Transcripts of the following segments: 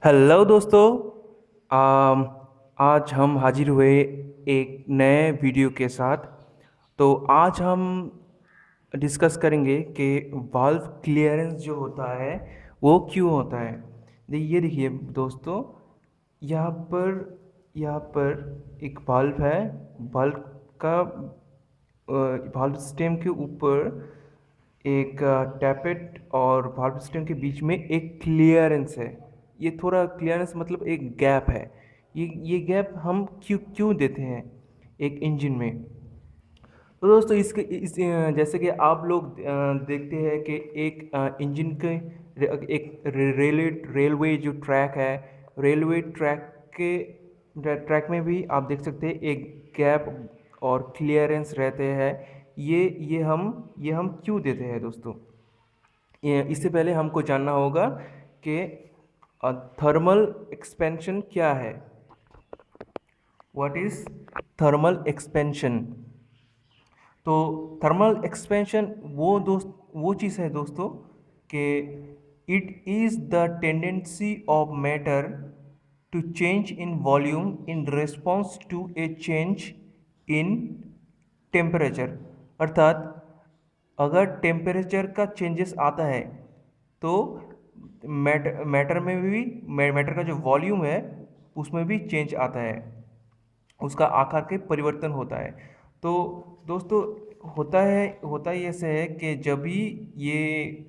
Hello दोस्तों। आम, आज हम हाजिर हुए एक नए वीडियो के साथ। तो आज हम डिस्कस करेंगे कि वाल्व क्लियरेंस जो होता है वो क्यों होता है। ये देखिए दोस्तों, यहाँ पर एक वाल्व है। वाल्व का वाल्व सिस्टम के ऊपर एक टैपेट और वाल्व सिस्टम के बीच में एक क्लियरेंस है। ये थोड़ा क्लियरेंस मतलब एक गैप है। ये गैप हम क्यों क्यों देते हैं एक इंजन में। तो दोस्तों जैसे कि आप लोग देखते हैं कि एक इंजन के एक रेलवे जो ट्रैक है, रेलवे ट्रैक में भी आप देख सकते हैं एक गैप और क्लियरेंस रहते हैं। ये हम क्यों देते हैं दोस्तों। इससे पहले हमको जानना होगा कि थर्मल एक्सपेंशन क्या है। What is thermal expansion. तो थर्मल एक्सपेंशन वो चीज़ है दोस्तों कि it is the tendency of matter to change in volume in response to a change in temperature. अर्थात अगर टेम्परेचर का चेंजेस आता है तो मैटर का जो वॉल्यूम है उसमें भी चेंज आता है, उसका आकार के परिवर्तन होता है। तो दोस्तों, होता ही ऐसे है कि जब भी ये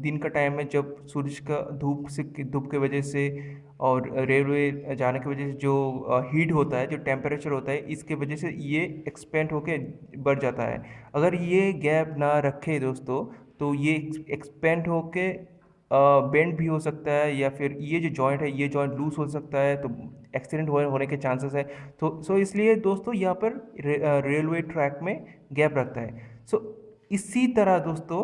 दिन का टाइम है, जब सूरज का धूप के वजह से और रेलवे जाने की वजह से जो हीट होता है, जो टेम्परेचर होता है, इसके वजह से ये एक्सपेंड होके बढ़ जाता है। अगर ये गैप ना रखे दोस्तों तो ये एक्सपेंड होके बेंड भी हो सकता है, या फिर ये जो जॉइंट है ये जॉइंट लूज हो सकता है, तो एक्सीडेंट होने के चांसेस है। तो इसलिए दोस्तों यहाँ पर रेलवे ट्रैक में गैप रखता है। इसी तरह दोस्तों,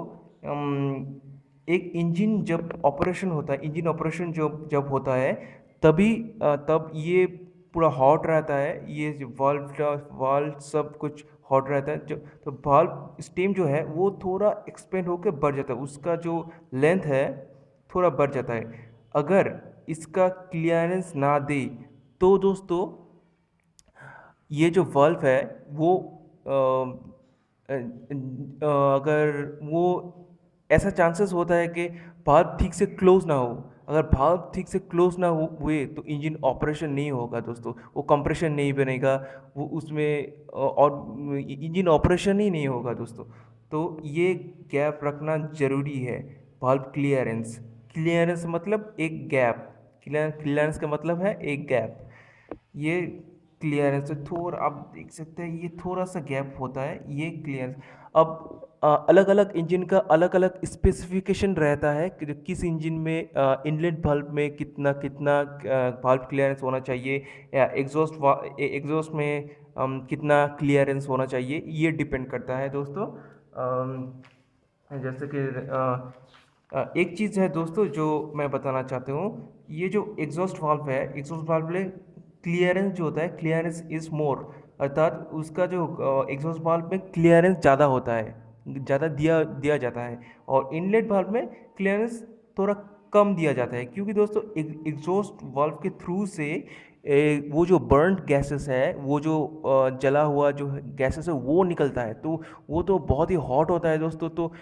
एक इंजन जब ऑपरेशन होता है, इंजन ऑपरेशन जब जब होता है तब ये पूरा हॉट रहता है। ये जो वाल्व वाल्व सब कुछ हॉट रहता है। जो तो वाल्व स्टीम जो है वो थोड़ा एक्सपेंड होकर बढ़ जाता है, उसका जो लेंथ है थोड़ा बढ़ जाता है। अगर इसका क्लियरेंस ना दे तो दोस्तों ये जो वाल्व है वो अगर वो ऐसा चांसेस होता है कि भाल्व ठीक से क्लोज ना हो। अगर भाल्व ठीक से क्लोज ना हुए तो इंजन ऑपरेशन नहीं होगा दोस्तों, वो कंप्रेशन नहीं बनेगा, वो उसमें और इंजन ऑपरेशन ही नहीं होगा दोस्तों। तो ये गैप रखना ज़रूरी है। भाल्व क्लियरेंस, क्लियरेंस मतलब एक गैप, क्लियरेंस का मतलब है एक गैप। ये क्लियरेंस तो थोड़ा आप देख सकते हैं, ये थोड़ा सा गैप होता है, ये क्लियरेंस। अब अलग अलग इंजन का अलग अलग स्पेसिफिकेशन रहता है कि किस इंजन में इनलेट वाल्व में कितना कितना वाल्व क्लियरेंस होना चाहिए, या एग्जॉस्ट में कितना क्लियरेंस होना चाहिए, ये डिपेंड करता है दोस्तों। जैसे कि एक चीज़ है दोस्तों जो मैं बताना चाहता हूँ। ये जो एग्जॉस्ट वाल्व है, एग्जॉस्ट वाल्व में क्लियरेंस जो होता है, क्लियरेंस इज मोर। अर्थात उसका जो एग्जॉस्ट वाल्व में क्लियरेंस ज़्यादा होता है, ज़्यादा दिया दिया जाता है। और इनलेट वाल्व में क्लियरेंस थोड़ा कम दिया जाता है, क्योंकि दोस्तों एग्जॉस्ट वाल्व के थ्रू से वो जो बर्न्ड गैसेस है, वो जो जला हुआ जो गैसेस है वो निकलता है। तो वो तो बहुत ही हॉट होता है दोस्तों। तो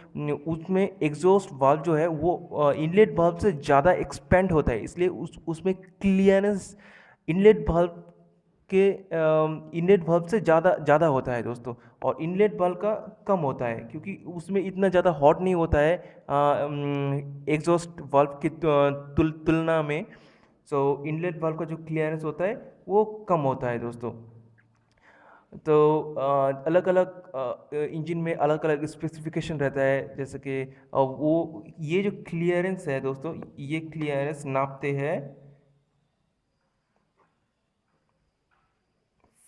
उसमें एग्जॉस्ट वाल्व जो है वो इनलेट वाल्व से ज़्यादा एक्सपेंड होता है, इसलिए उसमें क्लियरेंस इनलेट वाल्व के इनलेट वाल्व से ज़्यादा ज़्यादा होता है दोस्तों। और इनलेट वाल्व का कम होता है, क्योंकि उसमें इतना ज़्यादा हॉट नहीं होता है एग्जॉस्ट वाल्व की तुलना में। इनलेट वाल्व का जो क्लियरेंस होता है वो कम होता है दोस्तों। तो अलग अलग इंजन में अलग अलग स्पेसिफिकेशन रहता है, जैसे कि वो ये जो क्लियरेंस है दोस्तों, ये क्लियरेंस नापते हैं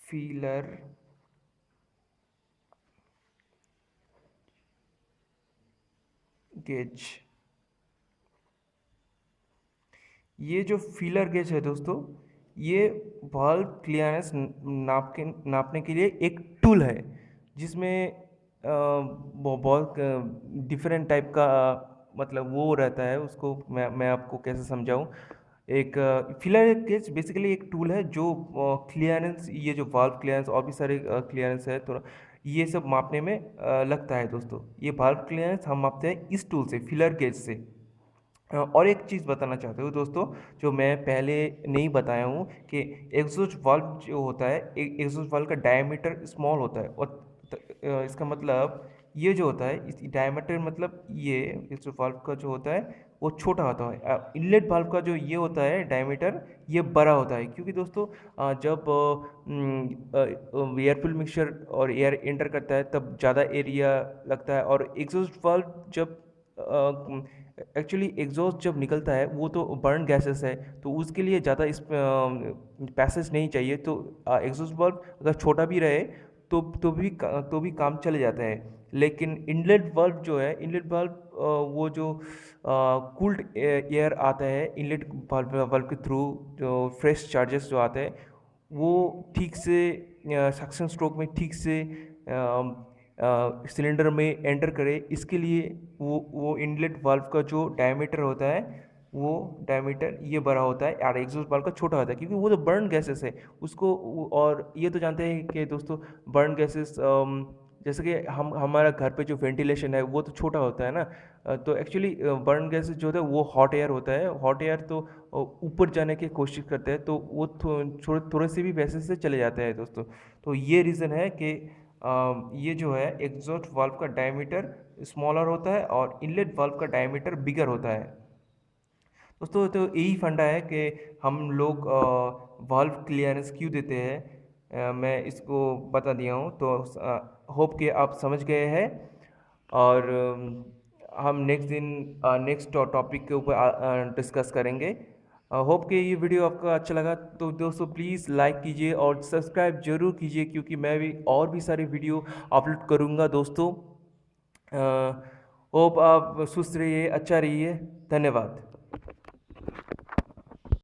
फीलर गेज। ये जो फीलर गेज है दोस्तों, ये वाल्व क्लियरेंस नापने के लिए एक टूल है, जिसमें बहुत डिफरेंट टाइप का मतलब वो रहता है। उसको मैं आपको कैसे समझाऊं। एक फिलर गेज बेसिकली एक टूल है जो क्लियरेंस, ये जो वाल्व क्लियरेंस और भी सारे क्लियरेंस है तो ये सब मापने में लगता है दोस्तों। ये वाल्व क्लियरेंस हम मापते हैं इस टूल से, फिलर गेज से। और एक चीज़ बताना चाहता हूँ दोस्तों, जो मैं पहले नहीं बताया हूँ कि एग्जॉस्ट वाल्व जो होता है, एग्जॉस्ट वाल्व का डायमीटर स्मॉल होता है, और इसका मतलब ये जो होता है, इस डायमीटर मतलब ये एग्जॉस्ट वाल्व का जो होता है वो छोटा होता है। इनलेट वाल्व का जो ये होता है डायमीटर, ये बड़ा होता है, क्योंकि दोस्तों जब एयर फिल्ड मिक्सचर और एयर एंटर करता है तब ज़्यादा एरिया लगता है, और एग्जॉस्ट वाल्व जब एक्चुअली एग्जॉस्ट जब निकलता है वो तो बर्न गैसेस है, तो उसके लिए ज़्यादा इस पैसेज नहीं चाहिए, तो एग्जॉस्ट वाल्व अगर छोटा भी रहे तो भी काम चले जाता है। लेकिन इनलेट वाल्व जो है, इनलेट वाल्व वो जो कूल्ड एयर आता है इनलेट वाल्व वाल्व के थ्रू, जो फ्रेश चार्जेस जो आते हैं वो ठीक से सक्शन स्ट्रोक में ठीक से सिलेंडर में एंटर करे, इसके लिए वो इनलेट वाल्व का जो डायमीटर होता है वो डायमीटर ये बड़ा होता है, और एग्जॉस्ट वाल्व का छोटा होता है, क्योंकि वो तो बर्न गैसेस है उसको और ये तो जानते हैं कि दोस्तों बर्न गैसेस, जैसे कि हम हमारा घर पे जो वेंटिलेशन है वो तो छोटा होता है ना, तो एक्चुअली बर्न गैसेस जो होता है वो हॉट एयर होता है, हॉट एयर तो ऊपर जाने की कोशिश करते हैं, तो वो थोड़े से भी वैसे से चले जाते हैं दोस्तों। तो ये रीज़न है कि ये जो है एग्जॉस्ट वाल्व का डायमीटर स्मॉलर होता है और इनलेट वाल्व का डायमीटर बिगर होता है दोस्तों। तो यही फंडा है कि हम लोग वाल्व क्लियरेंस क्यों देते हैं, मैं इसको बता दिया हूँ, तो होप कि आप समझ गए हैं। और हम नेक्स्ट दिन नेक्स्ट टॉपिक के ऊपर डिस्कस करेंगे। होप कि ये वीडियो आपका अच्छा लगा, तो दोस्तों प्लीज़ लाइक कीजिए और सब्सक्राइब जरूर कीजिए, क्योंकि मैं भी और भी सारी वीडियो अपलोड करूँगा दोस्तों। होप आप सुस्त रहिए, अच्छा रहिए, धन्यवाद।